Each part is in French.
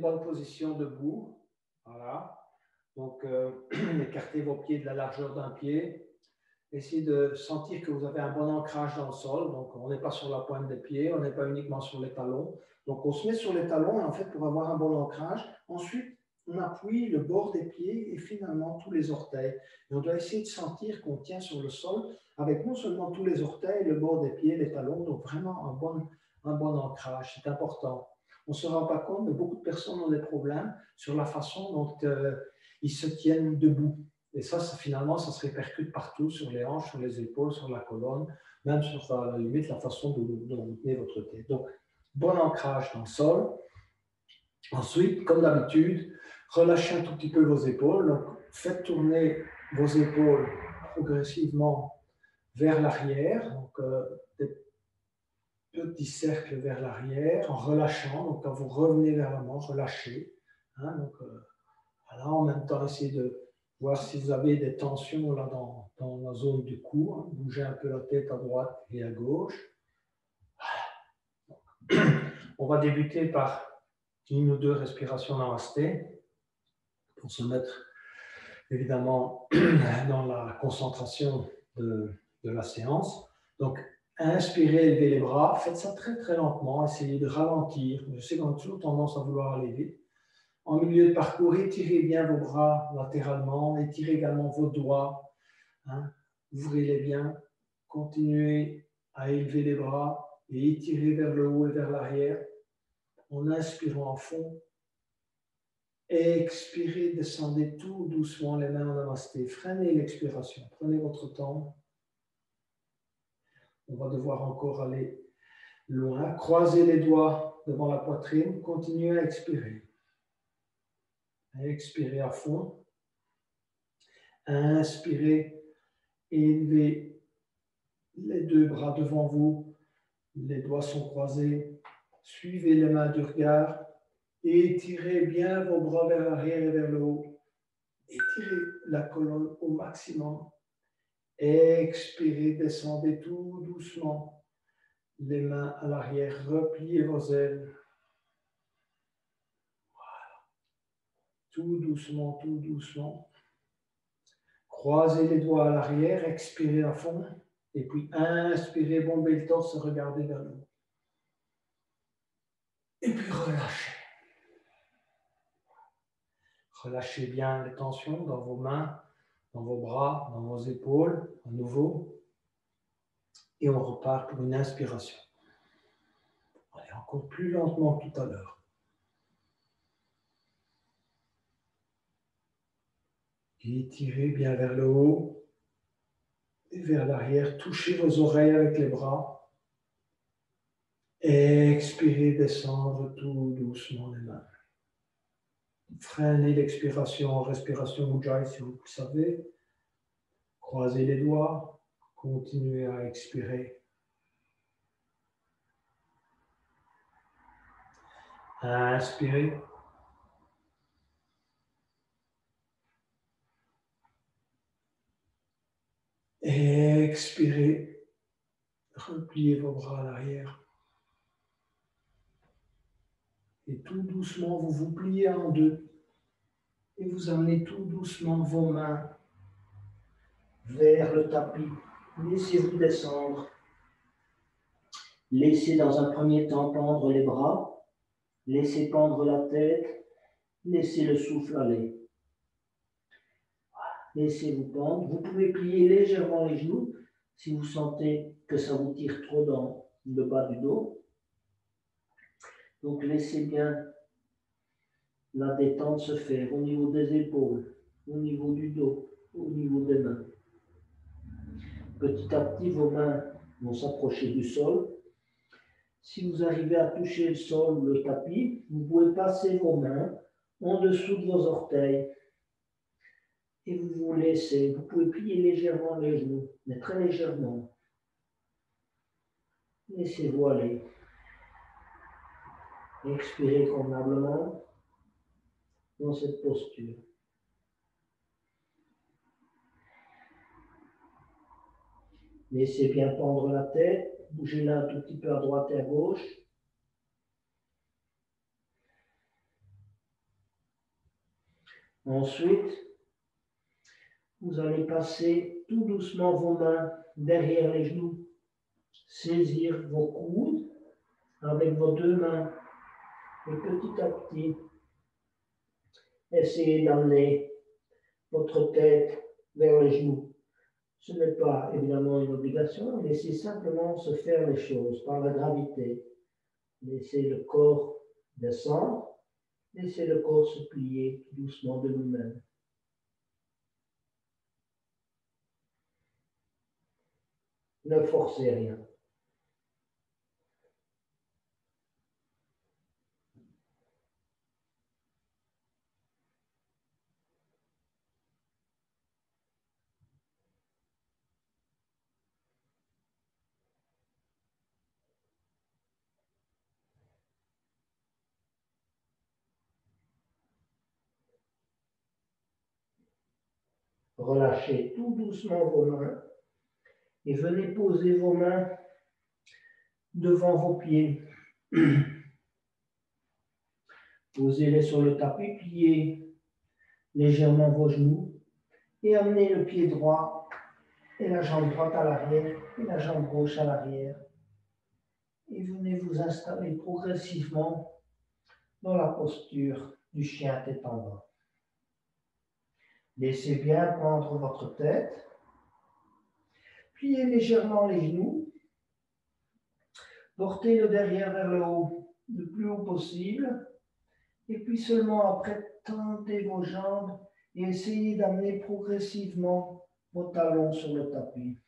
bonne position debout. Voilà. Donc, écartez vos pieds de la largeur d'un pied. Essayez de sentir que vous avez un bon ancrage dans le sol. Donc, on n'est pas sur la pointe des pieds, on n'est pas uniquement sur les talons. Donc, on se met sur les talons, en fait, pour avoir un bon ancrage. Ensuite, on appuie le bord des pieds et finalement tous les orteils. Et on doit essayer de sentir qu'on tient sur le sol avec non seulement tous les orteils, le bord des pieds, les talons. Donc, vraiment un bon ancrage. C'est important. On ne se rend pas compte, mais beaucoup de personnes ont des problèmes sur la façon dont ils se tiennent debout. Et ça, finalement, ça se répercute partout, sur les hanches, sur les épaules, sur la colonne, même sur à la limite la façon dont vous tenez votre tête. Donc, bon ancrage dans le sol. Ensuite, comme d'habitude, relâchez un tout petit peu vos épaules. Donc, faites tourner vos épaules progressivement vers l'arrière. Donc, des petits cercles vers l'arrière en relâchant. Donc, quand vous revenez vers l'avant, relâchez. Hein, donc, voilà, en même temps, essayez de voir si vous avez des tensions là dans la zone du cou. Hein. Bougez un peu la tête à droite et à gauche. On va débuter par une ou deux respirations namasté pour se mettre évidemment dans la concentration de la séance. Donc, inspirez, élevez les bras. Faites ça très très lentement. Essayez de ralentir. Je sais qu'on a toujours tendance à vouloir aller vite. En milieu de parcours, étirez bien vos bras latéralement, étirez également vos doigts, hein. Ouvrez-les bien, continuez à élever les bras et étirez vers le haut et vers l'arrière en inspirant à fond. Expirez, descendez tout doucement les mains en namasté, freinez l'expiration, prenez votre temps. On va devoir encore aller loin, croisez les doigts devant la poitrine, continuez à expirer. Expirez à fond. Inspirez, élevez les deux bras devant vous, les doigts sont croisés, suivez les mains du regard, étirez bien vos bras vers l'arrière et vers le haut, étirez la colonne au maximum, expirez, descendez tout doucement, les mains à l'arrière, repliez vos ailes, voilà. Tout doucement. Croisez les doigts à l'arrière, expirez à fond, et puis inspirez, bombez le torse, regardez vers le haut. Et puis relâchez. Relâchez bien les tensions dans vos mains, dans vos bras, dans vos épaules, à nouveau. Et on repart pour une inspiration. Allez, encore plus lentement que tout à l'heure. Étirez bien vers le haut et vers l'arrière. Touchez vos oreilles avec les bras. Expirez, descendre tout doucement les mains. Freinez l'expiration, respiration Ujjayi si vous le savez. Croisez les doigts. Continuez à expirer. Inspirez. Expirez. Repliez vos bras à l'arrière. Et tout doucement, vous vous pliez en deux. Et vous amenez tout doucement vos mains vers le tapis. Laissez-vous descendre. Laissez dans un premier temps pendre les bras. Laissez pendre la tête. Laissez le souffle aller. Laissez-vous pendre. Vous pouvez plier légèrement les genoux si vous sentez que ça vous tire trop dans le bas du dos. Donc laissez bien la détente se faire au niveau des épaules, au niveau du dos, au niveau des mains. Petit à petit, vos mains vont s'approcher du sol. Si vous arrivez à toucher le sol ou le tapis, vous pouvez passer vos mains en dessous de vos orteils. Et vous vous laissez, vous pouvez plier légèrement les genoux, mais très légèrement. Laissez-vous aller. Expirez convenablement dans cette posture. Laissez bien pendre la tête, bougez-la un tout petit peu à droite et à gauche. Ensuite, vous allez passer tout doucement vos mains derrière les genoux, saisir vos coudes avec vos deux mains et petit à petit, essayez d'amener votre tête vers les genoux. Ce n'est pas évidemment une obligation, laissez simplement se faire les choses par la gravité. Laissez le corps descendre, laissez le corps se plier tout doucement de lui-même. Ne forcez rien. Relâchez tout doucement vos mains et venez poser vos mains devant vos pieds. Posez-les sur le tapis, pliez légèrement vos genoux et amenez le pied droit et la jambe droite à l'arrière et la jambe gauche à l'arrière. Et venez vous installer progressivement dans la posture du chien tête en bas. Laissez bien prendre votre tête. Pliez légèrement les genoux. Portez le derrière vers le haut, le plus haut possible. Et puis seulement après, tendez vos jambes et essayez d'amener progressivement vos talons sur le tapis.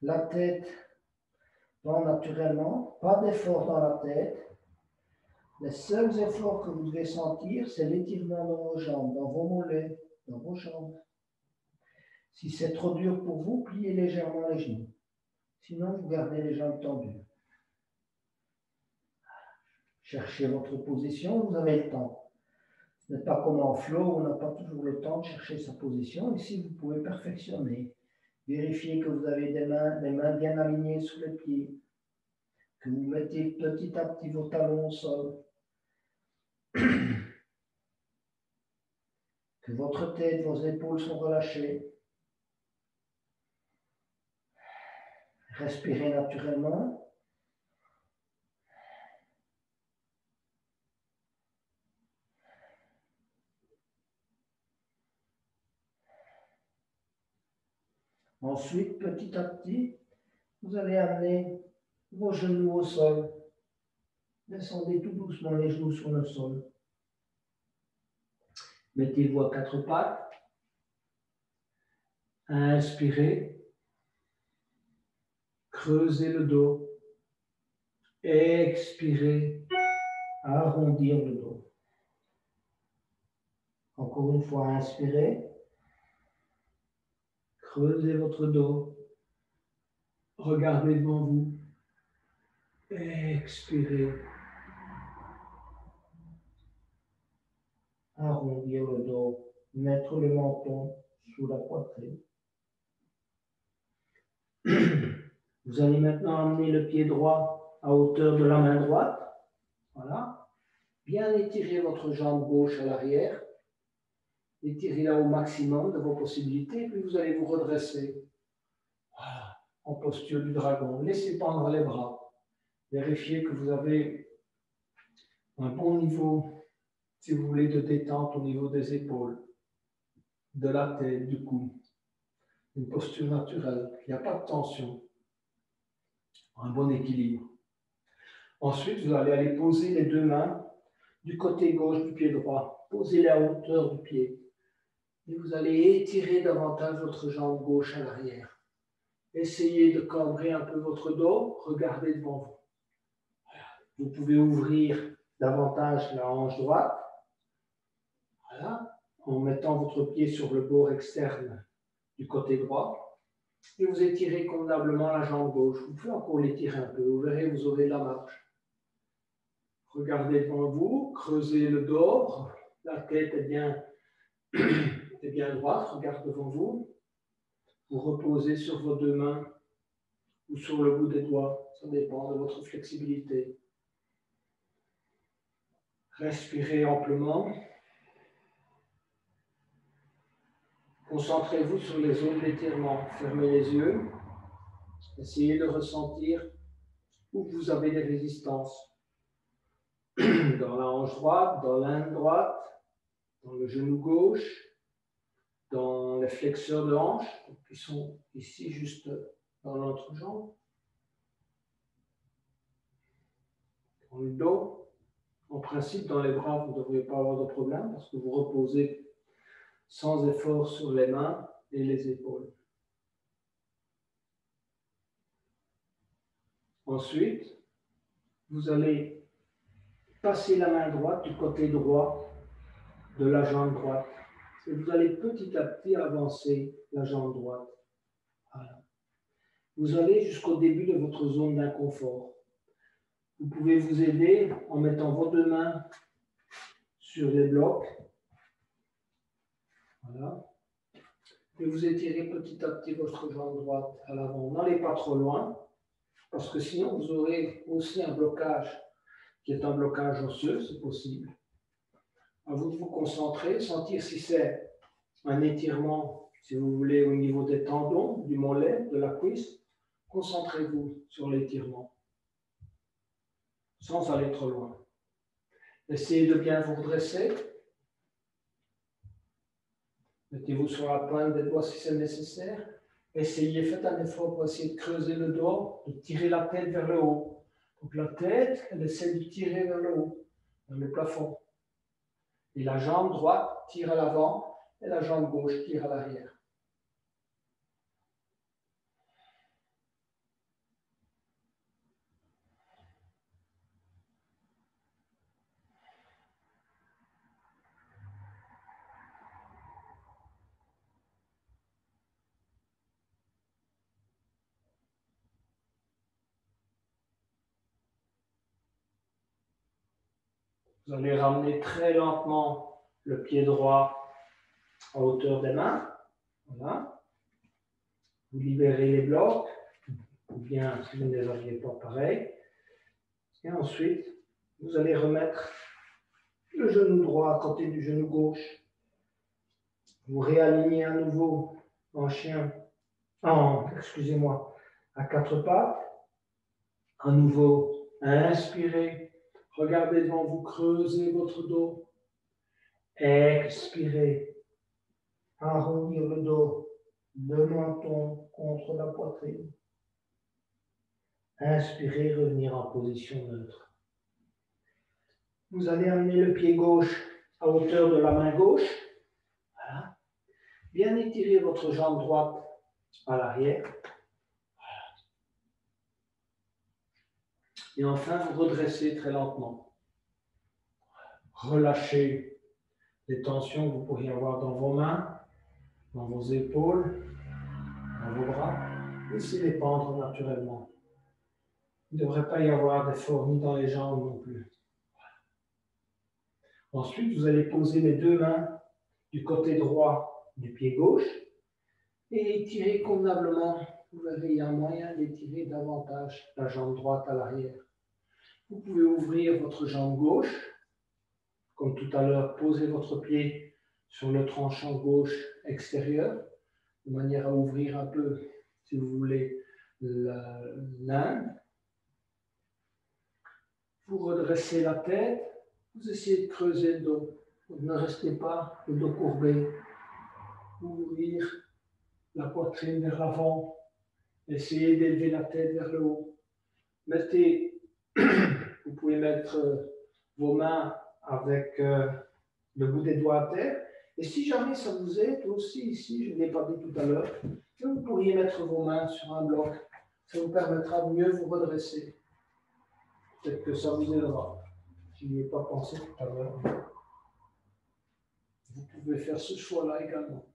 La tête pend naturellement, pas d'effort dans la tête. Les seuls efforts que vous devez sentir, c'est l'étirement dans vos jambes, dans vos mollets, dans vos jambes. Si c'est trop dur pour vous, pliez légèrement les genoux. Sinon, vous gardez les jambes tendues. Cherchez votre position, vous avez le temps. Ce n'est pas comme en flow, on n'a pas toujours le temps de chercher sa position. Ici, vous pouvez perfectionner. Vérifiez que vous avez les mains bien alignées sous les pieds, que vous mettez petit à petit vos talons au sol, que votre tête, vos épaules sont relâchées. Respirez naturellement. Ensuite, petit à petit, vous allez amener vos genoux au sol. Descendez tout doucement les genoux sur le sol. Mettez-vous à quatre pattes. Inspirez. Creusez le dos. Expirez. Arrondir le dos. Encore une fois, inspirez. Creusez votre dos. Regardez devant vous. Expirez. Arrondir le dos. Mettre le menton sous la poitrine. Vous allez maintenant amener le pied droit à hauteur de la main droite. Voilà. Bien étirer votre jambe gauche à l'arrière. Étirez-la au maximum de vos possibilités. Puis vous allez vous redresser. Voilà. En posture du dragon. Laissez pendre les bras. Vérifiez que vous avez un bon niveau, si vous voulez, de détente au niveau des épaules, de la tête, du cou. Une posture naturelle. Il n'y a pas de tension. Un bon équilibre. Ensuite, vous allez aller poser les deux mains du côté gauche du pied droit. Posez-les à hauteur du pied. Et vous allez étirer davantage votre jambe gauche à l'arrière. Essayez de cambrer un peu votre dos. Regardez devant vous. Vous pouvez ouvrir davantage la hanche droite. Voilà. En mettant votre pied sur le bord externe du côté droit. Et vous étirez convenablement la jambe gauche. Vous pouvez encore l'étirer un peu. Vous verrez, vous aurez la marge. Regardez devant vous, creusez le dos, la tête est bien droite, regardez devant vous. Vous reposez sur vos deux mains ou sur le bout des doigts, ça dépend de votre flexibilité. Respirez amplement. Concentrez-vous sur les zones d'étirement. Fermez les yeux. Essayez de ressentir où vous avez des résistances. Dans la hanche droite, dans l'inde droite, dans le genou gauche, dans les flexeurs de hanche, qui sont ici juste dans l'entrejambe, dans le dos. En principe, dans les bras, vous ne devriez pas avoir de problème parce que vous reposez sans effort sur les mains et les épaules. Ensuite, vous allez passer la main droite du côté droit de la jambe droite. Et vous allez petit à petit avancer la jambe droite. Voilà. Vous allez jusqu'au début de votre zone d'inconfort. Vous pouvez vous aider en mettant vos deux mains sur les blocs. Voilà. Et vous étirez petit à petit votre jambe droite à l'avant. N'allez pas trop loin, parce que sinon vous aurez aussi un blocage qui est un blocage osseux, c'est possible. À vous de vous concentrer, sentir si c'est un étirement, si vous voulez, au niveau des tendons, du mollet, de la cuisse. Concentrez-vous sur l'étirement, sans aller trop loin. Essayez de bien vous redresser. Mettez-vous sur la pointe des doigts si c'est nécessaire. Essayez, faites un effort pour essayer de creuser le dos, de tirer la tête vers le haut. Donc la tête, elle essaie de tirer vers le haut, vers le plafond. Et la jambe droite tire à l'avant et la jambe gauche tire à l'arrière. Vous allez ramener très lentement le pied droit à hauteur des mains. Voilà. Vous libérez les blocs, ou bien si vous ne les aviez pas, pareil. Et ensuite, vous allez remettre le genou droit à côté du genou gauche. Vous réalignez à nouveau en chien, excusez-moi, à quatre pattes. À nouveau, inspirez. Regardez devant vous, creusez votre dos. Expirez. Arrondir le dos, le menton contre la poitrine. Inspirez, revenir en position neutre. Vous allez amener le pied gauche à hauteur de la main gauche. Voilà. Bien étirer votre jambe droite à l'arrière. Voilà. Et enfin, vous redressez très lentement. Relâchez les tensions que vous pourriez avoir dans vos mains, dans vos épaules, dans vos bras. Laissez-les pendre naturellement. Il ne devrait pas y avoir d'effort ni dans les jambes non plus. Ensuite, vous allez poser les deux mains du côté droit du pied gauche et étirer convenablement. Vous verrez, il y a moyen d'étirer davantage la jambe droite à l'arrière. Vous pouvez ouvrir votre jambe gauche, comme tout à l'heure, posez votre pied sur le tranchant gauche extérieur, de manière à ouvrir un peu, si vous voulez, l'inde. Vous redressez la tête, vous essayez de creuser le dos. Ne restez pas le dos courbé. Ouvrir la poitrine vers l'avant. Essayez d'élever la tête vers le haut. Vous pouvez mettre vos mains avec le bout des doigts à terre. Et si jamais ça vous aide aussi ici, je ne l'ai pas dit tout à l'heure, vous pourriez mettre vos mains sur un bloc. Ça vous permettra de mieux vous redresser. Peut-être que ça vous aidera. Je n'y ai pas pensé tout à l'heure. Vous pouvez faire ce choix-là également.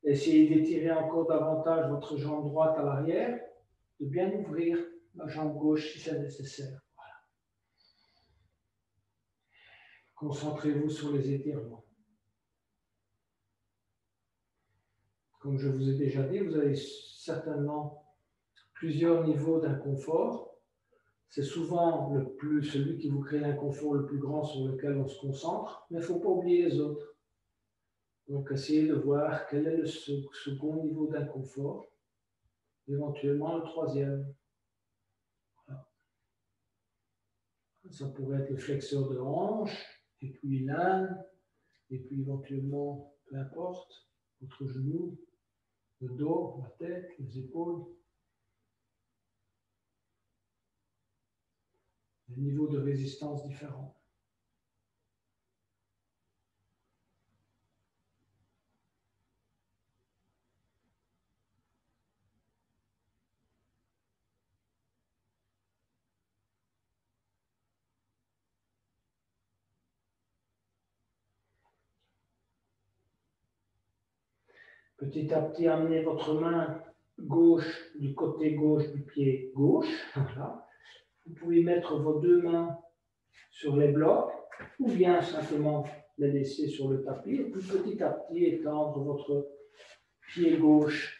Essayez d'étirer encore davantage votre jambe droite à l'arrière, de bien ouvrir la jambe gauche si c'est nécessaire. Voilà. Concentrez-vous sur les étirements. Comme je vous ai déjà dit, vous avez certainement plusieurs niveaux d'inconfort. C'est souvent celui qui vous crée l'inconfort le plus grand sur lequel on se concentre, mais il ne faut pas oublier les autres. Donc, essayez de voir quel est le second niveau d'inconfort, éventuellement le troisième. Voilà. Ça pourrait être le flexeur de hanche, et puis l'âne, et puis éventuellement, peu importe, votre genou, le dos, la tête, les épaules. Des niveaux de résistance différents. Petit à petit, amenez votre main gauche du côté gauche du pied gauche. Voilà. Vous pouvez mettre vos deux mains sur les blocs ou bien simplement les laisser sur le tapis. Et puis petit à petit, étendre votre pied gauche.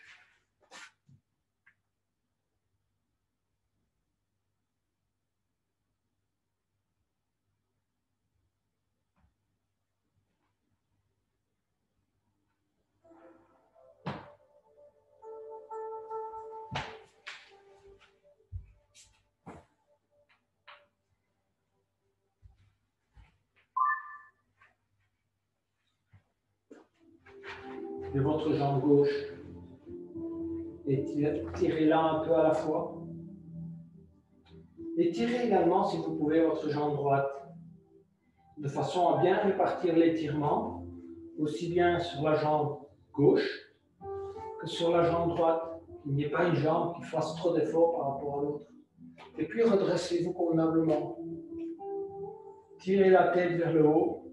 De votre jambe gauche. Et tirez-la un peu à la fois. Et tirez également, si vous pouvez, votre jambe droite, de façon à bien répartir l'étirement, aussi bien sur la jambe gauche que sur la jambe droite. Il n'y ait pas une jambe qui fasse trop d'efforts par rapport à l'autre. Et puis redressez-vous convenablement. Tirez la tête vers le haut.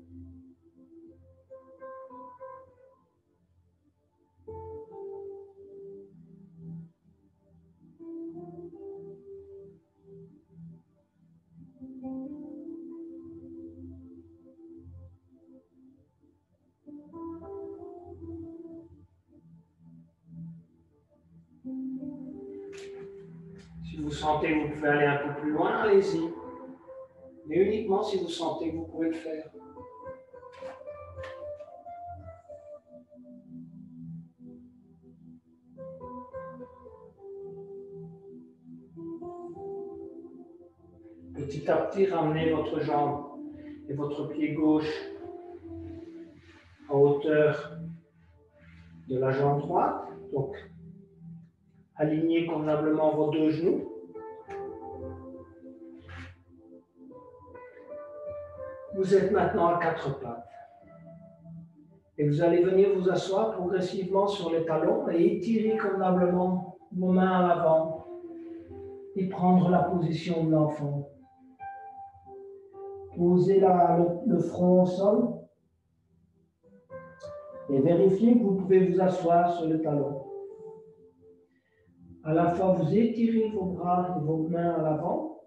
Si vous sentez que vous pouvez aller un peu plus loin, allez-y. Mais uniquement si vous sentez que vous pouvez le faire. Petit à petit, ramenez votre jambe et votre pied gauche à hauteur de la jambe droite. Donc, alignez convenablement vos deux genoux. Vous êtes maintenant à quatre pattes. Et vous allez venir vous asseoir progressivement sur les talons et étirer convenablement vos mains à l'avant et prendre la position de l'enfant. Posez le front au sol et vérifiez que vous pouvez vous asseoir sur le talon. À la fois, vous étirez vos bras et vos mains à l'avant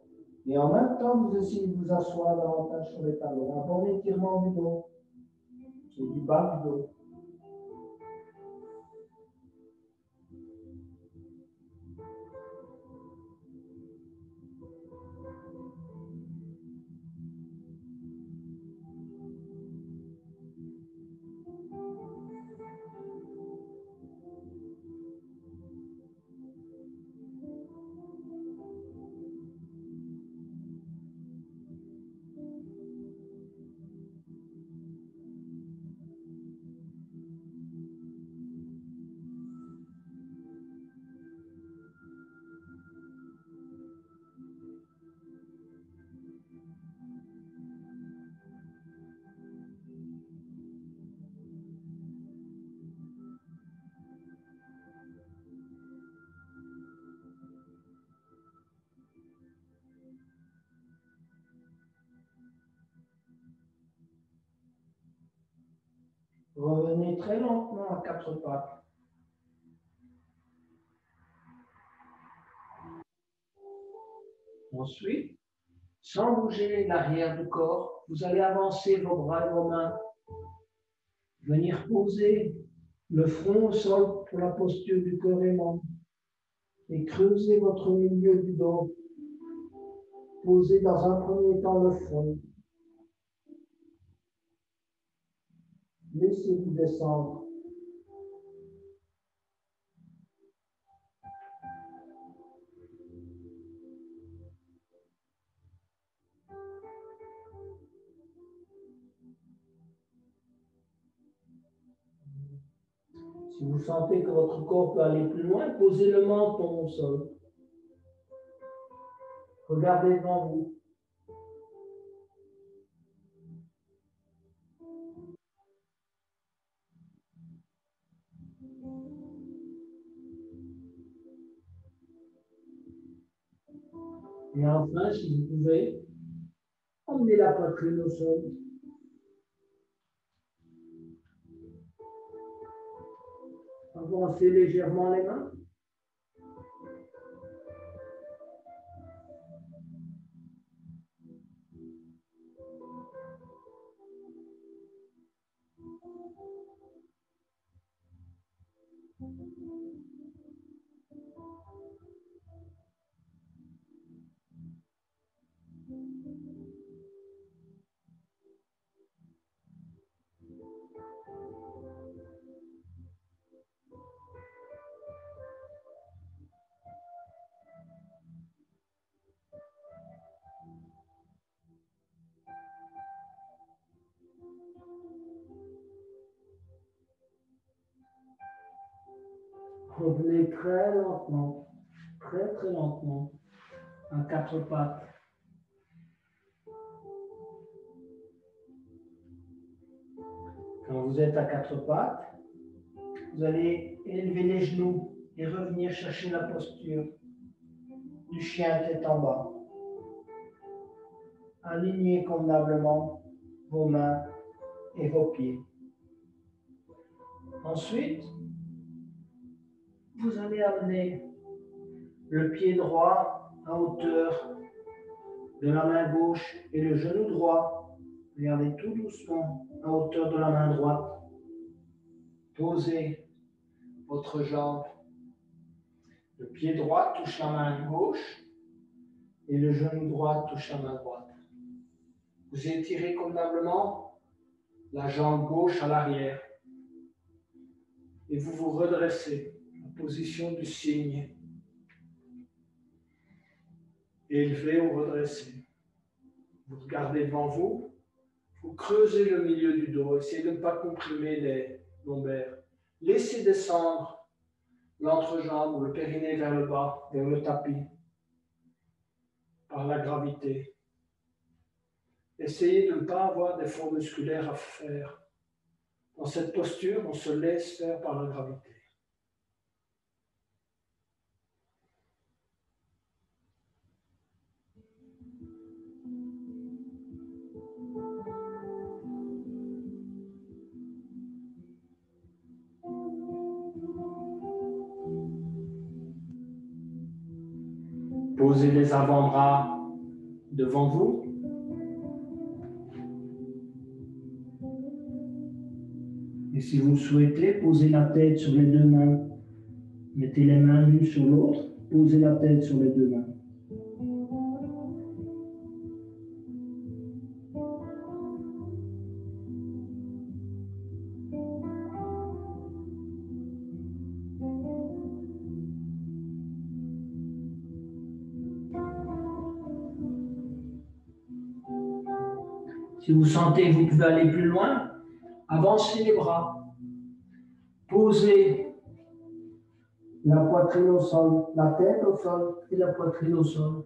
et en même temps, vous essayez de vous asseoir davantage sur les talons. Un bon étirement du dos et du bas du dos. Revenez très lentement à quatre pattes. Ensuite, sans bouger l'arrière du corps, vous allez avancer vos bras et vos mains. Venir poser le front au sol pour la posture du corps aimant. Et creuser votre milieu du dos. Posez dans un premier temps le front. Laissez-vous descendre. Si vous sentez que votre corps peut aller plus loin, posez le menton au sol. Regardez devant vous. Et enfin, si vous pouvez, emmenez la poitrine au sol. Avancez légèrement les mains. Revenez très lentement, très très lentement, à quatre pattes. Quand vous êtes à quatre pattes, vous allez élever les genoux et revenir chercher la posture du chien tête en bas. Alignez convenablement vos mains et vos pieds. Ensuite, vous allez amener le pied droit à hauteur de la main gauche et le genou droit. Regardez tout doucement à hauteur de la main droite. Posez votre jambe. Le pied droit touche la main gauche et le genou droit touche la main droite. Vous étirez convenablement la jambe gauche à l'arrière et vous vous redressez en position du cygne. Élevé ou redressé. Vous regardez devant vous, vous creusez le milieu du dos, essayez de ne pas comprimer les lombaires. Laissez descendre l'entrejambe ou le périnée vers le bas, vers le tapis, par la gravité. Essayez de ne pas avoir d'efforts musculaires à faire. Dans cette posture, on se laisse faire par la gravité. Posez les avant-bras devant vous. Et si vous le souhaitez, posez la tête sur les deux mains. Mettez les mains l'une sur l'autre. Posez la tête sur les deux mains. Si vous sentez que vous pouvez aller plus loin, avancez les bras. Posez la poitrine au sol, la tête au sol et la poitrine au sol.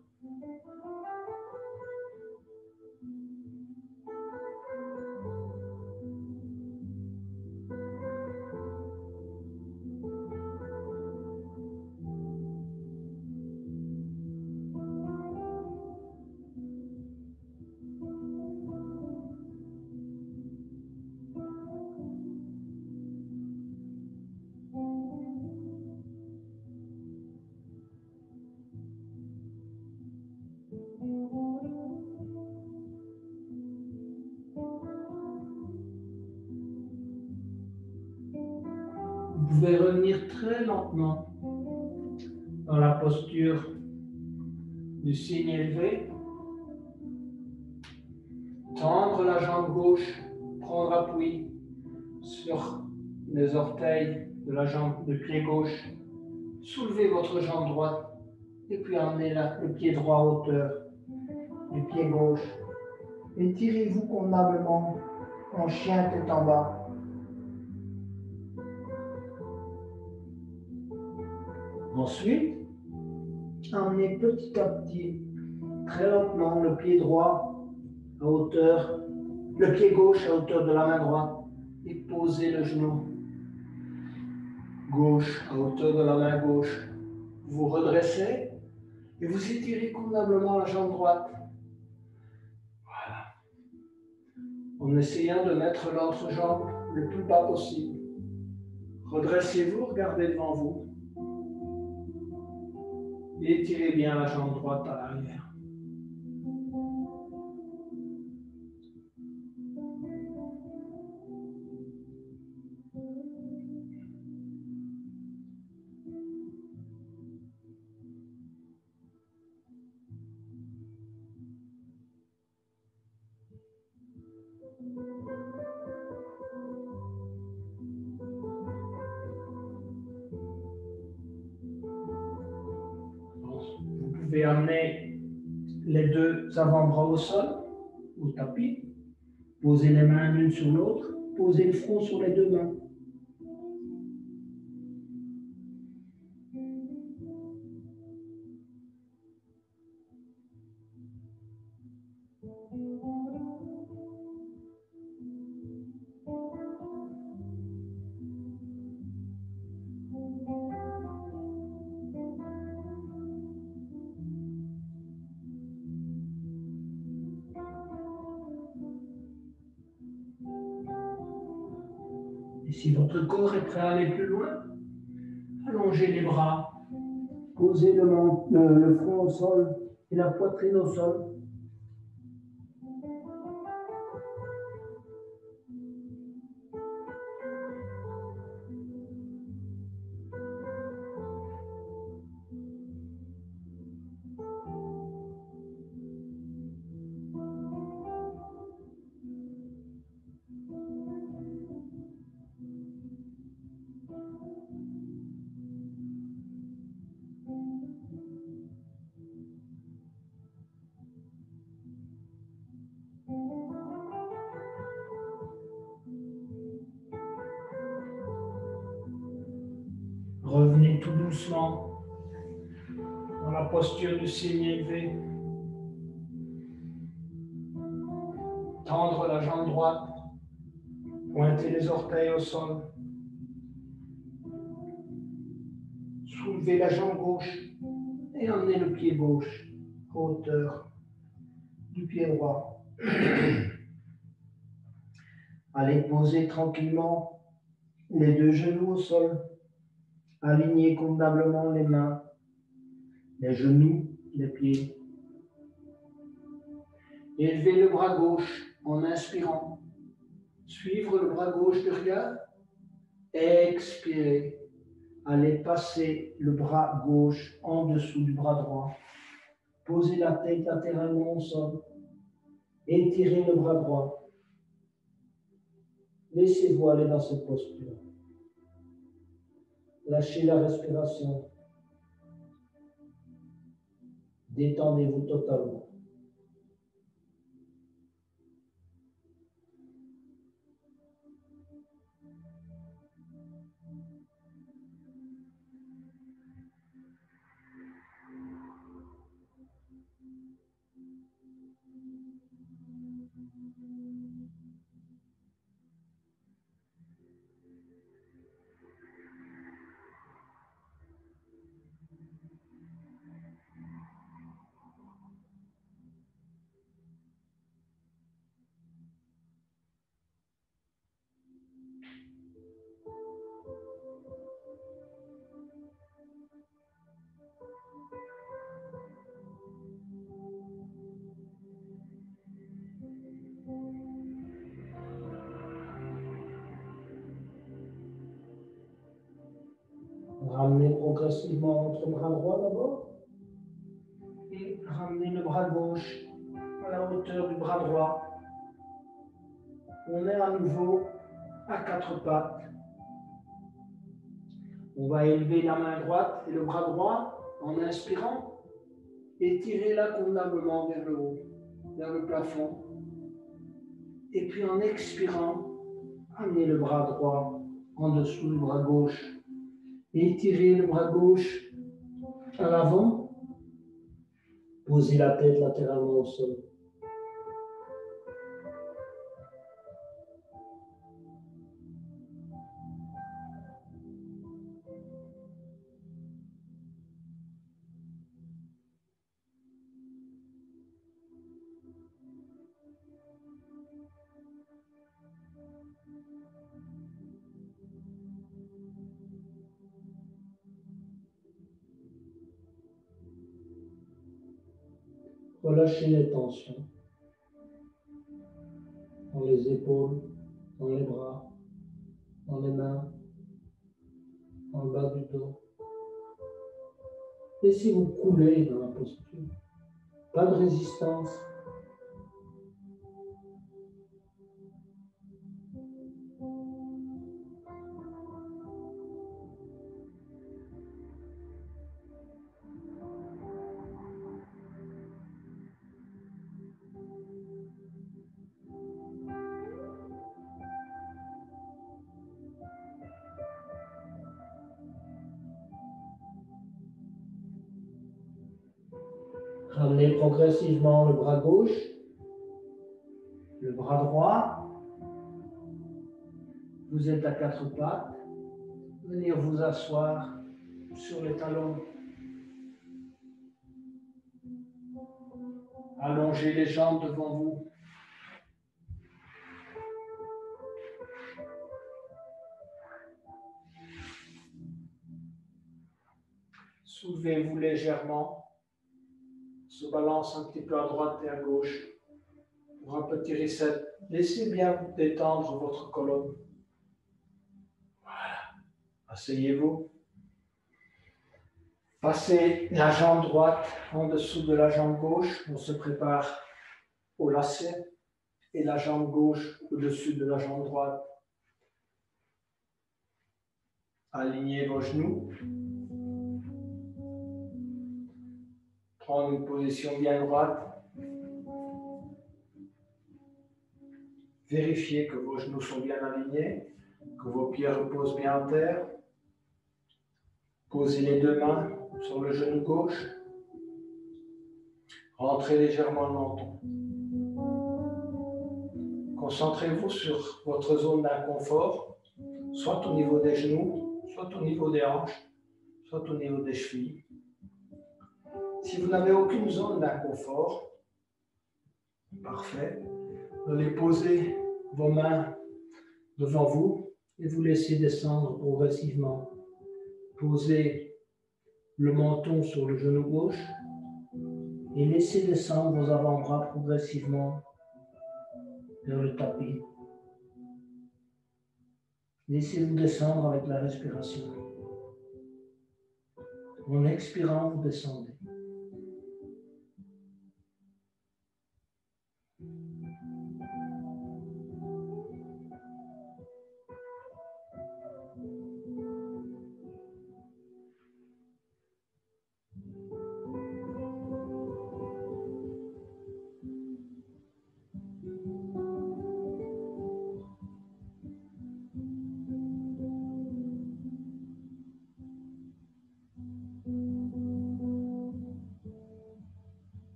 Vous pouvez revenir très lentement dans la posture du cygne élevé. Tendre la jambe gauche, prendre appui sur les orteils de la jambe, du pied gauche. Soulevez votre jambe droite et puis emmenez le pied droit à hauteur du pied gauche. Étirez-vous convenablement en chien tête en bas. Ensuite, emmenez petit à petit, très lentement, le pied droit à hauteur, le pied gauche à hauteur de la main droite et posez le genou gauche à hauteur de la main gauche. Vous redressez et vous étirez convenablement la jambe droite. Voilà. En essayant de mettre l'autre jambe le plus bas possible. Redressez-vous, regardez devant vous. Et étirez bien la jambe droite à l'arrière. Vous pouvez amener les deux avant-bras au sol, au tapis. Posez les mains l'une sur l'autre. Posez le front sur les deux mains. Et si votre corps est prêt à aller plus loin, allongez les bras. Posez le front au sol et la poitrine au sol. Revenez tout doucement dans la posture du signe élevé. Tendre la jambe droite. Pointez les orteils au sol. Soulevez la jambe gauche et emmenez le pied gauche à hauteur du pied droit. Allez poser tranquillement les deux genoux au sol. Alignez convenablement les mains, les genoux, les pieds. Élevez le bras gauche en inspirant. Suivre le bras gauche du regard. Expirez. Allez passer le bras gauche en dessous du bras droit. Posez la tête latéralement au sol. Étirez le bras droit. Laissez-vous aller dans cette posture. Lâchez la respiration. Détendez-vous totalement. Ramenez progressivement votre bras droit d'abord et ramenez le bras gauche à la hauteur du bras droit. On est à nouveau à quatre pattes. On va élever la main droite et le bras droit en inspirant. Étirez-la convenablement vers le haut, vers le plafond. Et puis en expirant, amenez le bras droit en dessous du bras gauche. Étirez le bras gauche à l'avant. Posez la tête latéralement au sol. Relâchez les tensions dans les épaules, dans les bras, dans les mains, dans le bas du dos. Laissez-vous couler dans la posture. Pas de résistance. Ramenez progressivement le bras gauche, le bras droit. Vous êtes à quatre pattes. Venir vous asseoir sur les talons. Allongez les jambes devant vous. Soulevez-vous légèrement. Se balance un petit peu à droite et à gauche. Pour un petit reset, laissez bien détendre votre colonne. Voilà. Asseyez-vous. Passez la jambe droite en dessous de la jambe gauche. On se prépare au lacet. Et la jambe gauche au-dessus de la jambe droite. Alignez vos genoux. Prendre une position bien droite. Vérifiez que vos genoux sont bien alignés, que vos pieds reposent bien à terre. Posez les deux mains sur le genou gauche. Rentrez légèrement le menton. Concentrez-vous sur votre zone d'inconfort, soit au niveau des genoux, soit au niveau des hanches, soit au niveau des chevilles. Si vous n'avez aucune zone d'inconfort, parfait, vous allez poser vos mains devant vous et vous laissez descendre progressivement. Posez le menton sur le genou gauche et laissez descendre vos avant-bras progressivement vers le tapis. Laissez-vous descendre avec la respiration. En expirant, vous descendez.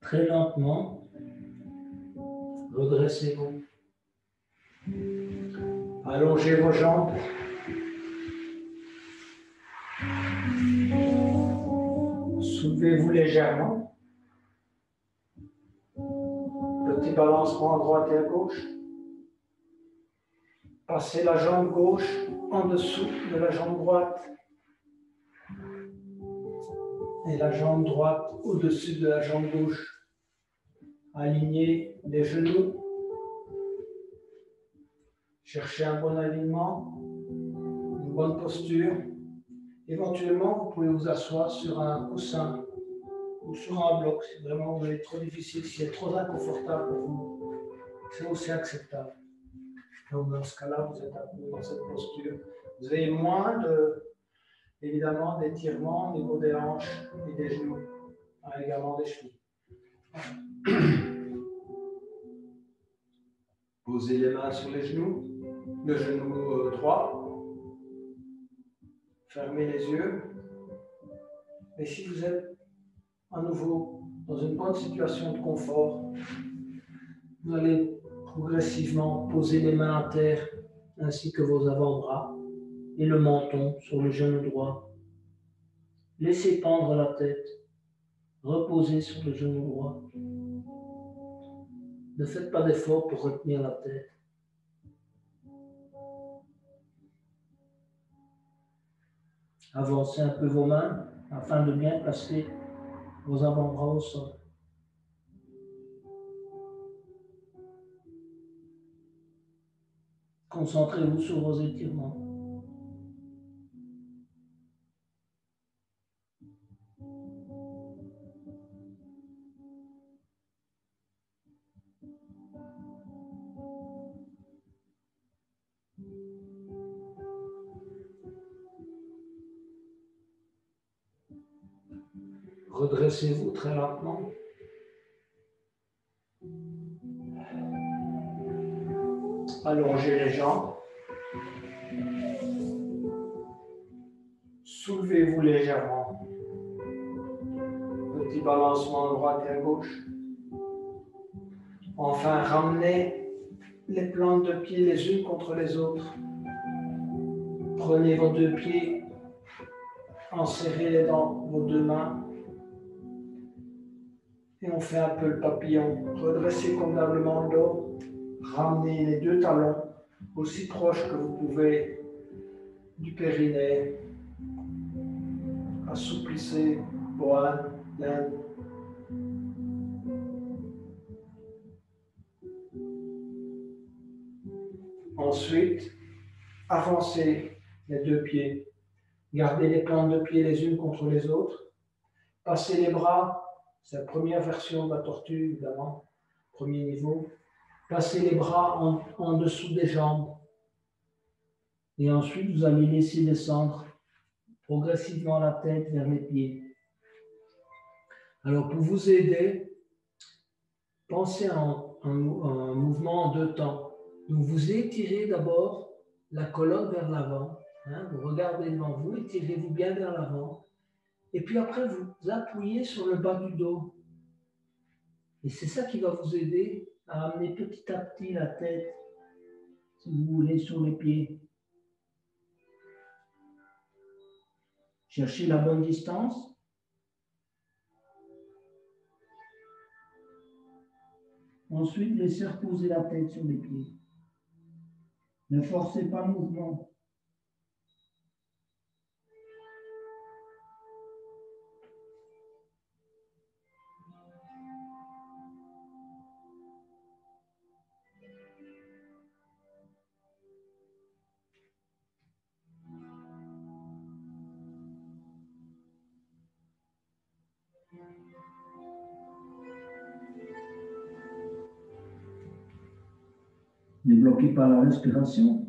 Très lentement, redressez-vous. Allongez vos jambes. Soulevez-vous légèrement. Petit balancement à droite et à gauche. Passez la jambe gauche en dessous de la jambe droite. Et la jambe droite au-dessus de la jambe gauche. Alignez les genoux Cherchez un bon alignement, une bonne posture. Éventuellement, vous pouvez vous asseoir sur un coussin ou sur un bloc. Si vraiment vous êtes trop difficile, si c'est trop inconfortable pour vous, c'est aussi acceptable. Donc dans ce cas-là, vous êtes un peu dans cette posture. Vous avez moins évidemment d'étirements au niveau des hanches et des genoux, également des chevilles. Posez les mains sur les genoux, le genou droit. Fermez les yeux. Et si vous êtes à nouveau dans une bonne situation de confort, vous allez progressivement poser les mains à terre ainsi que vos avant-bras et le menton sur le genou droit. Laissez pendre la tête. Reposez sur le genou droit. Ne faites pas d'effort pour retenir la tête. Avancez un peu vos mains afin de bien placer vos avant-bras au sol. Concentrez-vous sur vos étirements. Redressez-vous très lentement. Allongez les jambes. Soulevez-vous légèrement. Petit balancement à droite et à gauche. Enfin, ramenez les plantes de pied les unes contre les autres. Prenez vos deux pieds, enserrez-les dans vos deux mains. Et on fait un peu le papillon. Redressez convenablement le dos. Ramenez les deux talons aussi proches que vous pouvez du périnée. Assouplissez poids, l'inde. Ensuite, avancez les deux pieds. Gardez les plantes de pied les unes contre les autres. Passez les bras. C'est la première version de la tortue, évidemment. Premier niveau. Passez les bras en dessous des jambes. Et ensuite, vous allez laisser descendre progressivement la tête vers les pieds. Alors, pour vous aider, pensez à un mouvement en deux temps. Donc, vous étirez d'abord la colonne vers l'avant. Vous regardez devant vous, étirez-vous bien vers l'avant. Et puis après, vous appuyez sur le bas du dos. Et c'est ça qui va vous aider à amener petit à petit la tête, si vous voulez, sur les pieds. Cherchez la bonne distance. Ensuite, laissez reposer la tête sur les pieds. Ne forcez pas le mouvement. Ne bloquez pas la respiration.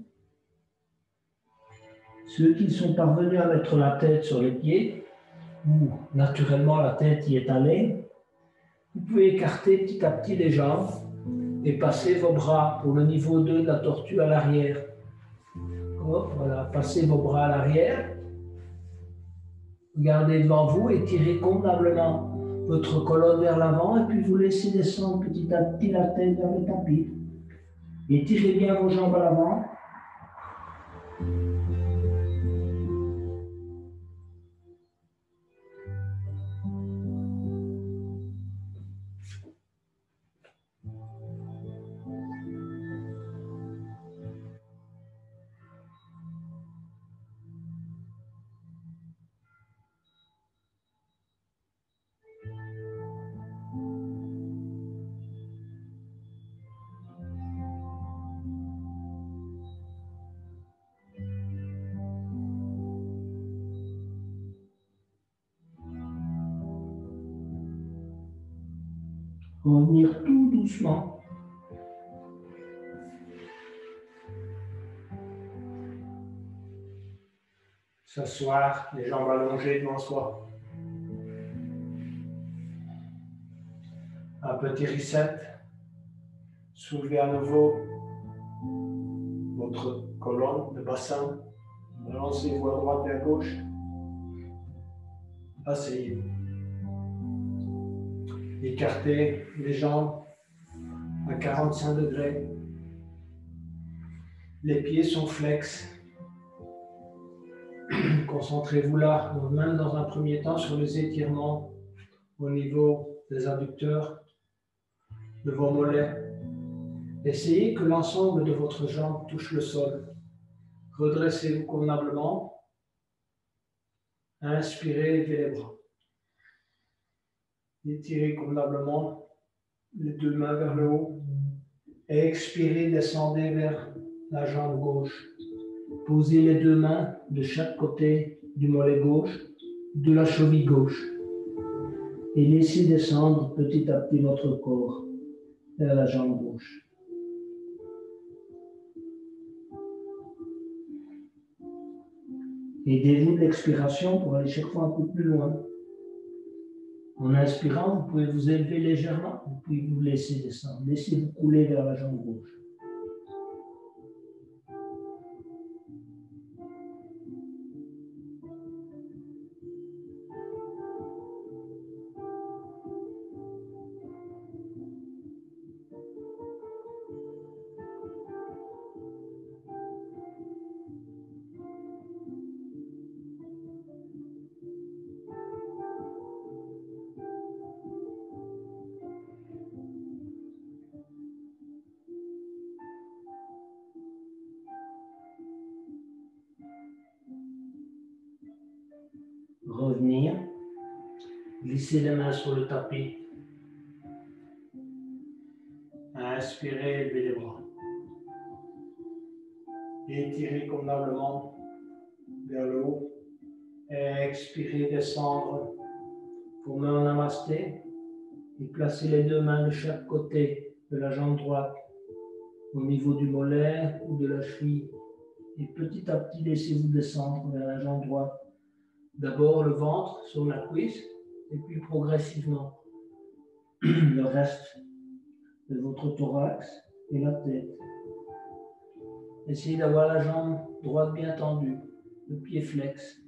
Ceux qui sont parvenus à mettre la tête sur les pieds, ou naturellement la tête y est allée, vous pouvez écarter petit à petit les jambes et passer vos bras pour le niveau 2 de la tortue à l'arrière. Voilà, passez vos bras à l'arrière. Regardez devant vous, étirez convenablement votre colonne vers l'avant et puis vous laissez descendre petit à petit la tête vers le tapis. Étirez bien vos jambes à l'avant. Revenir tout doucement. S'asseoir, les jambes allongées devant soi. Un petit reset. Soulevez à nouveau votre colonne, le bassin. Balancez-vous à droite et à gauche. Asseyez-vous. Écartez les jambes à 45 degrés. Les pieds sont flex. Concentrez-vous là, même dans un premier temps, sur les étirements au niveau des adducteurs, de vos mollets. Essayez que l'ensemble de votre jambe touche le sol. Redressez-vous convenablement. Inspirez, levez les bras. Étirez convenablement les deux mains vers le haut. Expirez, descendez vers la jambe gauche. Posez les deux mains de chaque côté du mollet gauche, de la cheville gauche. Et laissez descendre petit à petit votre corps vers la jambe gauche. Aidez-vous de l'expiration pour aller chaque fois un peu plus loin. En inspirant, vous pouvez vous élever légèrement, vous pouvez vous laisser descendre. Laissez-vous couler vers la jambe gauche. Revenir, glisser les mains sur le tapis. Inspirez, levez les bras. Étirez convenablement vers le haut. Expirez, descendre. Formez un namasté. Et placez les deux mains de chaque côté de la jambe droite, au niveau du mollet ou de la cheville. Et petit à petit, laissez-vous descendre vers la jambe droite. D'abord le ventre sur la cuisse, et puis progressivement le reste de votre thorax et la tête. Essayez d'avoir la jambe droite bien tendue, le pied flex.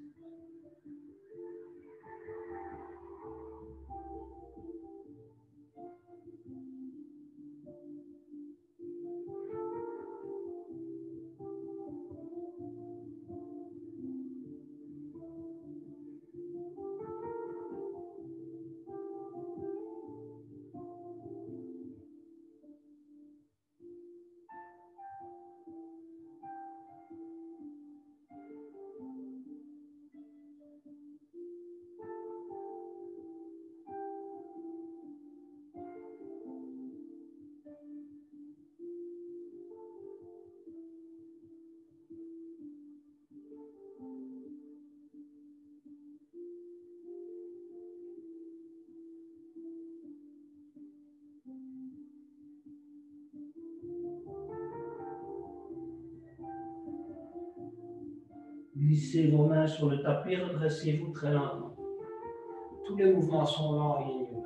Glissez vos mains sur le tapis, redressez-vous très lentement. Tous les mouvements sont lents et yin.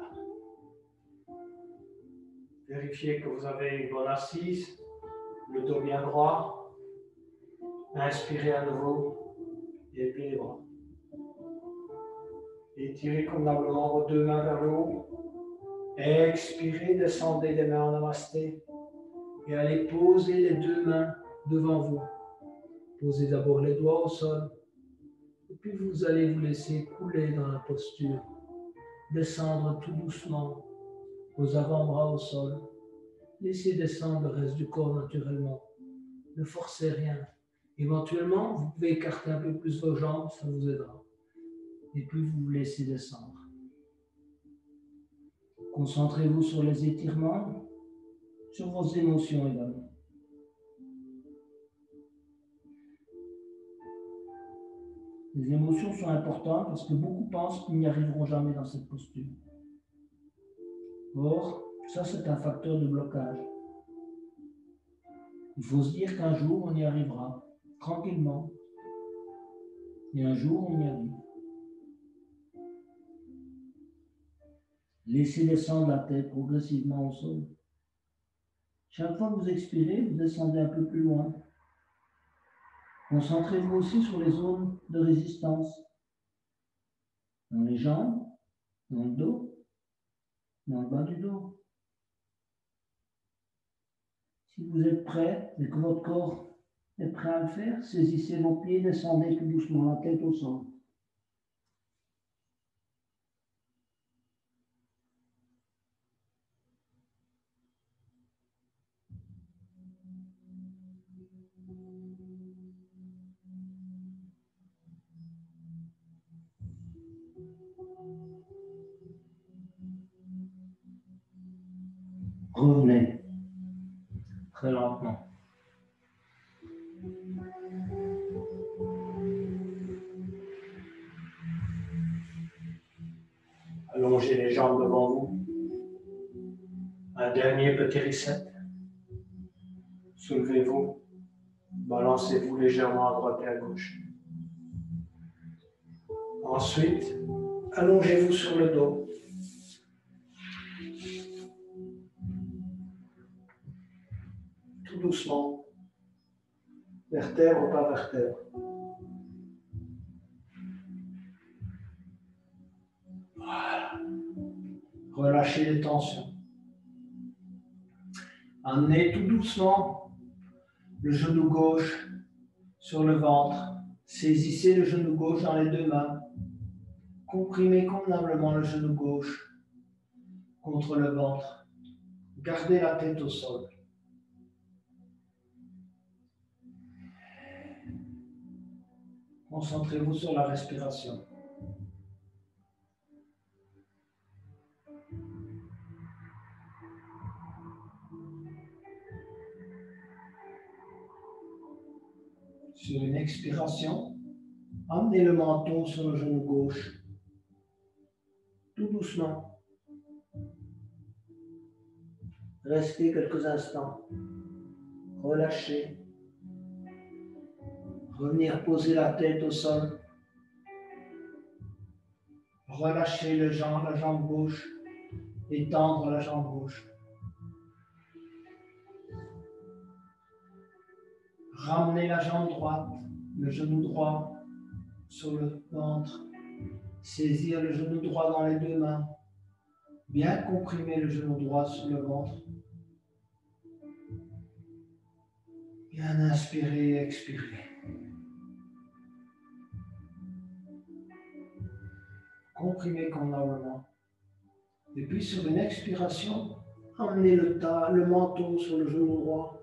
Vérifiez que vous avez une bonne assise, le dos bien droit. Inspirez à nouveau et pliez les bras. Étirez convenablement vos deux mains vers le haut. Expirez, descendez les mains en namasté et allez poser les deux mains devant vous. Posez d'abord les doigts au sol et puis vous allez vous laisser couler dans la posture. Descendre tout doucement, vos avant-bras au sol. Laissez descendre le reste du corps naturellement. Ne forcez rien. Éventuellement, vous pouvez écarter un peu plus vos jambes, ça vous aidera. Et puis vous vous laissez descendre. Concentrez-vous sur les étirements, sur vos émotions également. Les émotions sont importantes parce que beaucoup pensent qu'ils n'y arriveront jamais dans cette posture. Or, Ça, c'est un facteur de blocage. Il faut se dire qu'un jour, on y arrivera, tranquillement. Et un jour, on y arrive. Laissez descendre la tête progressivement au sol. Chaque fois que vous expirez, vous descendez un peu plus loin. Concentrez-vous aussi sur les zones de résistance. Dans les jambes, dans le dos, dans le bas du dos. Si vous êtes prêt et que votre corps est prêt à le faire, saisissez vos pieds, descendez tout doucement la tête au sol. Revenez très lentement. Allongez les jambes devant vous. Un dernier petit reset. Soulevez-vous. Balancez-vous légèrement à droite et à gauche. Ensuite, allongez-vous sur le dos. Tout doucement. Vertèbre par vertèbre. Voilà. Relâchez les tensions. Amenez tout doucement le genou gauche sur le ventre. Saisissez le genou gauche dans les deux mains. Comprimez convenablement le genou gauche contre le ventre. Gardez la tête au sol. Concentrez-vous sur la respiration. Sur une expiration, amenez le menton sur le genou gauche, tout doucement. Restez quelques instants. Relâchez. Revenir poser la tête au sol. Relâchez la jambe gauche. Étendre la jambe gauche. Ramenez la jambe droite, le genou droit sur le ventre. Saisir le genou droit dans les deux mains. Bien comprimer le genou droit sur le ventre. Bien inspirer et expirer. Comprimez convenablement. Et puis sur une expiration, emmenez le menton sur le genou droit.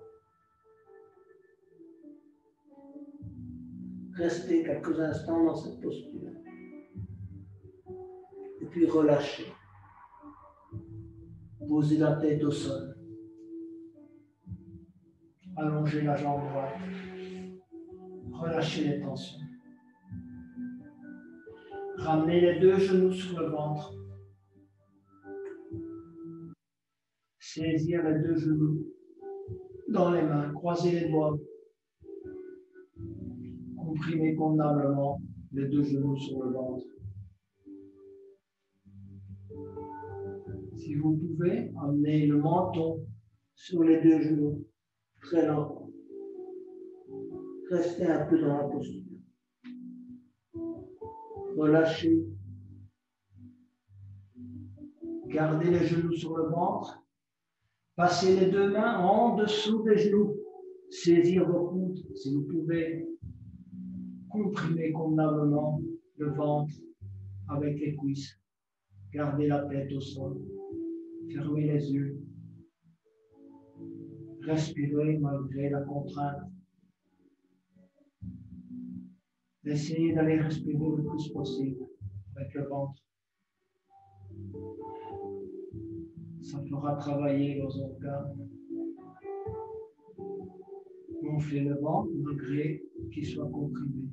Restez quelques instants dans cette posture. Et puis relâchez. Posez la tête au sol. Allongez la jambe droite. Relâchez les tensions. Ramenez les deux genoux sur le ventre. Saisir les deux genoux dans les mains. Croisez les doigts. Comprimez convenablement les deux genoux sur le ventre. Si vous pouvez, amenez le menton sur les deux genoux, très lentement. Restez un peu dans la posture. Relâchez. Gardez les genoux sur le ventre. Passez les deux mains en dessous des genoux. Saisir vos coudes si vous pouvez. Comprimez convenablement le ventre avec les cuisses. Gardez la tête au sol. Fermez les yeux. Respirez malgré la contrainte. Essayez d'aller respirer le plus possible avec le ventre. Ça fera travailler vos organes. Gonflez le ventre malgré qu'il soit comprimé.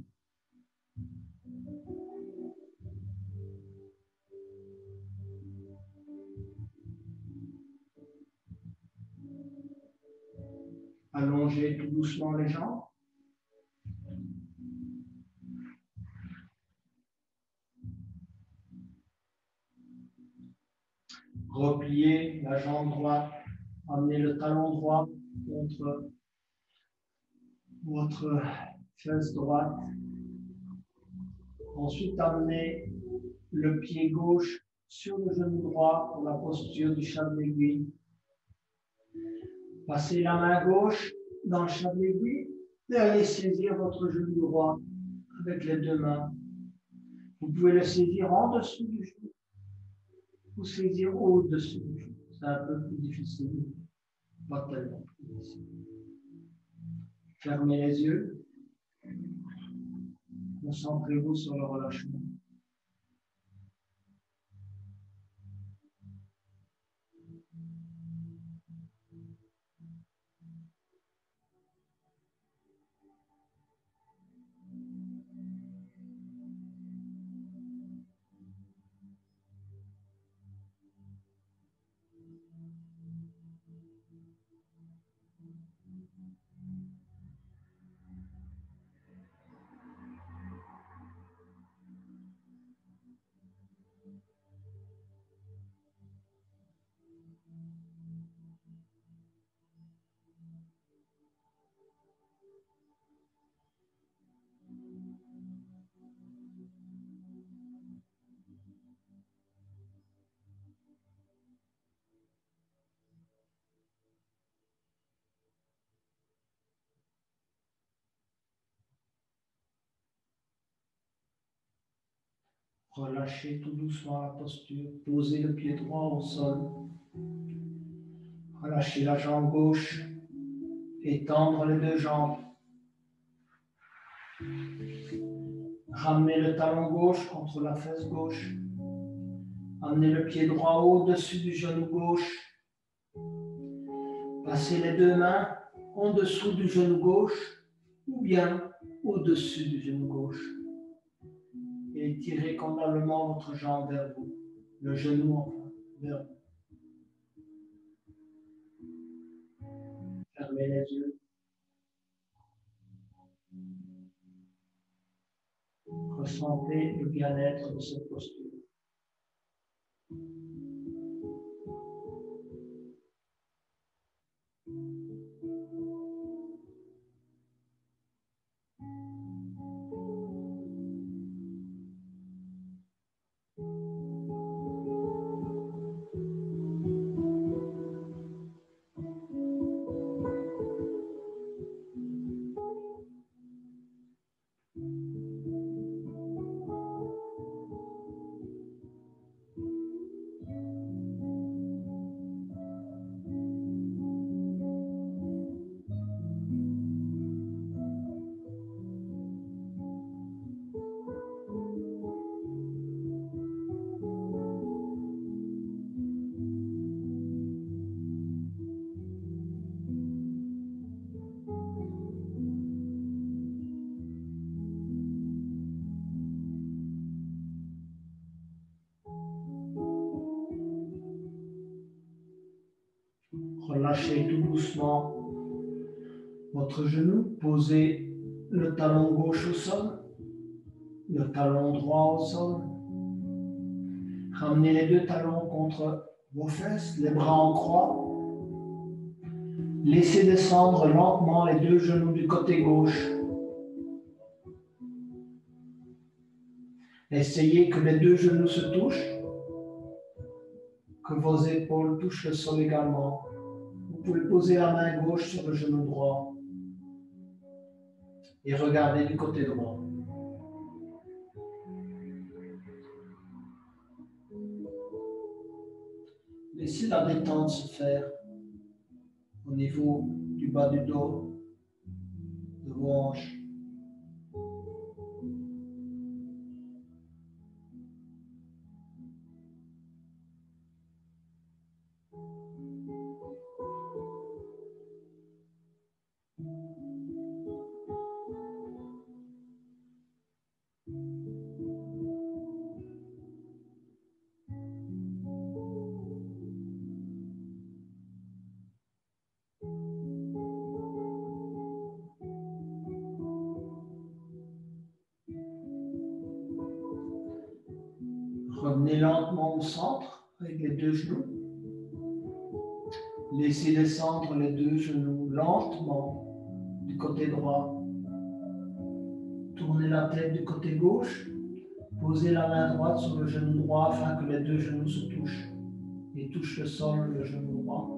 Allongez tout doucement les jambes. Repliez la jambe droite. Amenez le talon droit contre votre fesse droite. Ensuite, amenez le pied gauche sur le genou droit pour la posture du chat de l'aiguille. Passez la main gauche dans le chat de l'aiguille et allez saisir votre genou droit avec les deux mains. Vous pouvez le saisir en dessous du genou ou saisir au-dessus du genou. C'est un peu plus difficile, pas tellement plus difficile. Fermez les yeux. Concentrez-vous sur le relâchement. Relâchez tout doucement la posture. Posez le pied droit au sol. Relâchez la jambe gauche. Étendre les deux jambes. Ramenez le talon gauche contre la fesse gauche. Amenez le pied droit au-dessus du genou gauche. Passez les deux mains en dessous du genou gauche ou bien au-dessus du genou gauche. Et étirez convenablement votre jambe vers vous, le genou enfin vers vous. Fermez les yeux. Ressentez le bien-être de cette posture. Relâchez tout doucement votre genou. Posez le talon gauche au sol, le talon droit au sol. Ramenez les deux talons contre vos fesses, les bras en croix. Laissez descendre lentement les deux genoux du côté gauche. Essayez que les deux genoux se touchent, que vos épaules touchent le sol également. Vous pouvez poser la main gauche sur le genou droit et regarder du côté droit. Laissez la détente se faire au niveau du bas du dos, de vos hanches. Revenez lentement au centre avec les deux genoux. Laissez descendre les deux genoux lentement du côté droit. Tournez la tête du côté gauche. Posez la main droite sur le genou droit afin que les deux genoux se touchent et touchent le sol, le genou droit.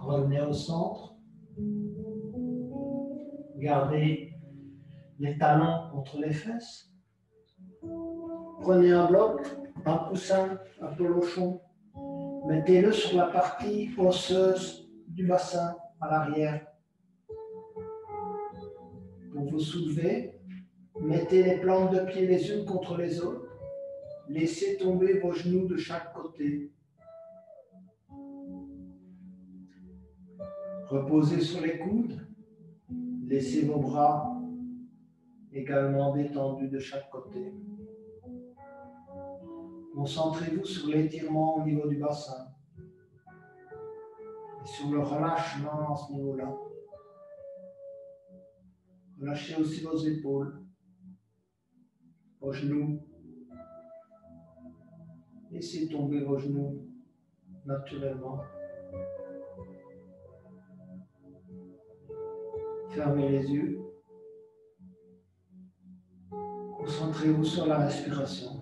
Revenez au centre. Gardez les talons contre les fesses. Prenez un bloc, un coussin, un pelochon. Mettez-le sur la partie osseuse du bassin à l'arrière. Pour vous soulever, mettez les plantes de pied les unes contre les autres. Laissez tomber vos genoux de chaque côté. Reposez sur les coudes. Laissez vos bras également détendus de chaque côté. Concentrez-vous sur l'étirement au niveau du bassin et sur le relâchement à ce niveau-là. Relâchez aussi vos épaules, vos genoux. Laissez tomber vos genoux naturellement. Fermez les yeux. Concentrez-vous sur la respiration.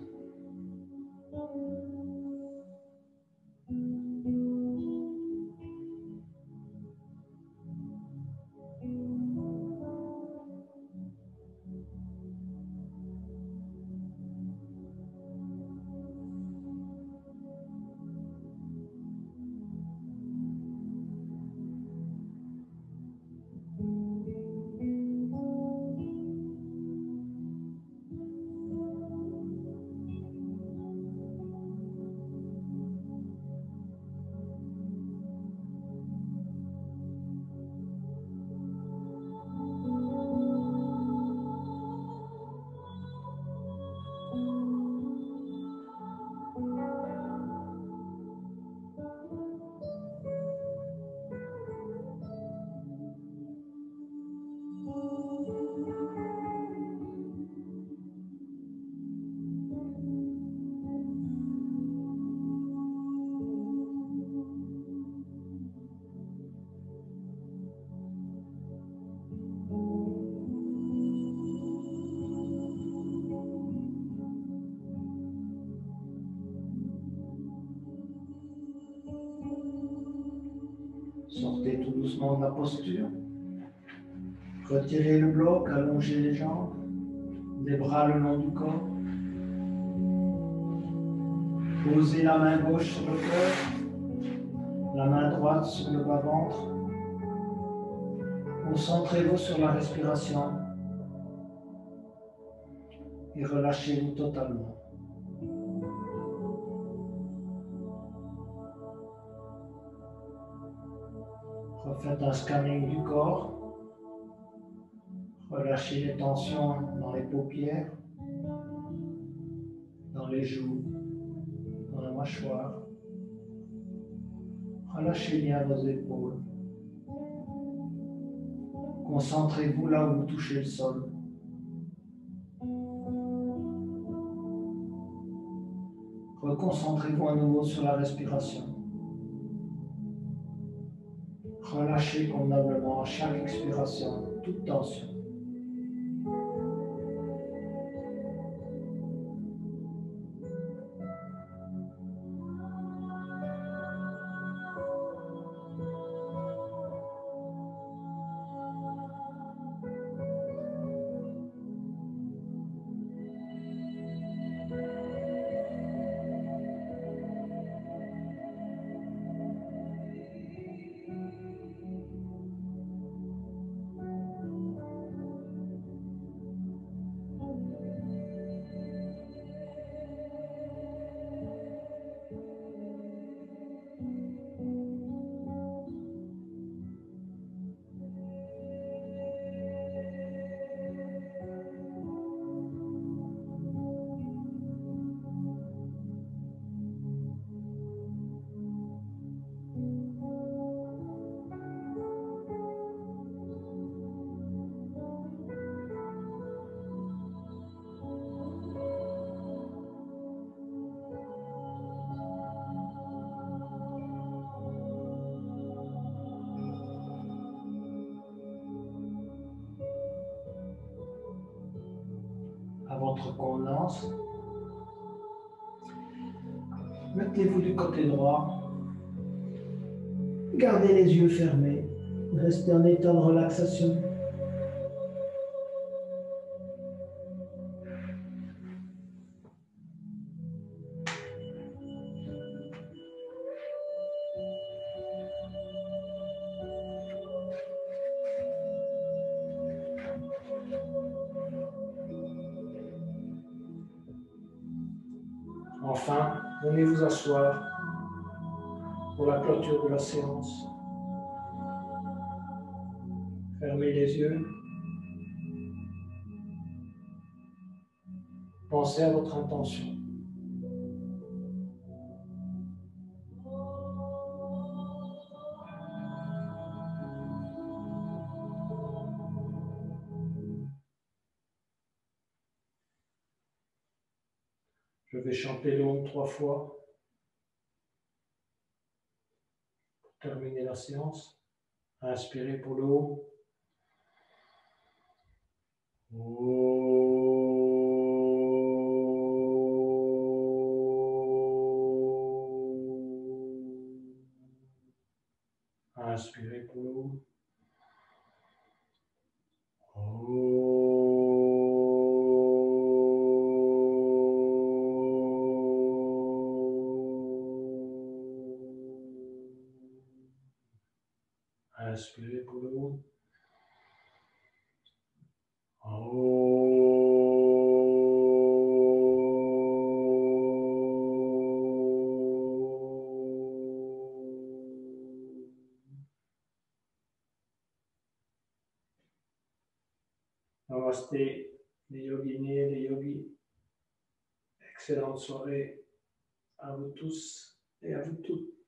Sortez tout doucement de la posture. Retirez le bloc, allongez les jambes, les bras le long du corps. Posez la main gauche sur le cœur, la main droite sur le bas-ventre. Concentrez-vous sur la respiration et relâchez-vous totalement. Refaites un scanning du corps. Relâchez les tensions dans les paupières, dans les joues, dans la mâchoire. Relâchez bien vos épaules. Concentrez-vous là où vous touchez le sol. Reconcentrez-vous à nouveau sur la respiration. Relâchez convenablement à chaque expiration toute tension. votre contenance. Mettez-vous du côté droit. Gardez les yeux fermés. Restez en état de relaxation. Enfin, venez vous asseoir pour la clôture de la séance. Fermez les yeux. Pensez à votre intention. Je vais chanter l'Om 3 fois pour terminer la séance. Inspirez pour le haut. Inspirez pour le haut. Inspirez pour le haut. Namasté, les yoginis et les yogis. Excellente soirée à vous tous et à vous toutes.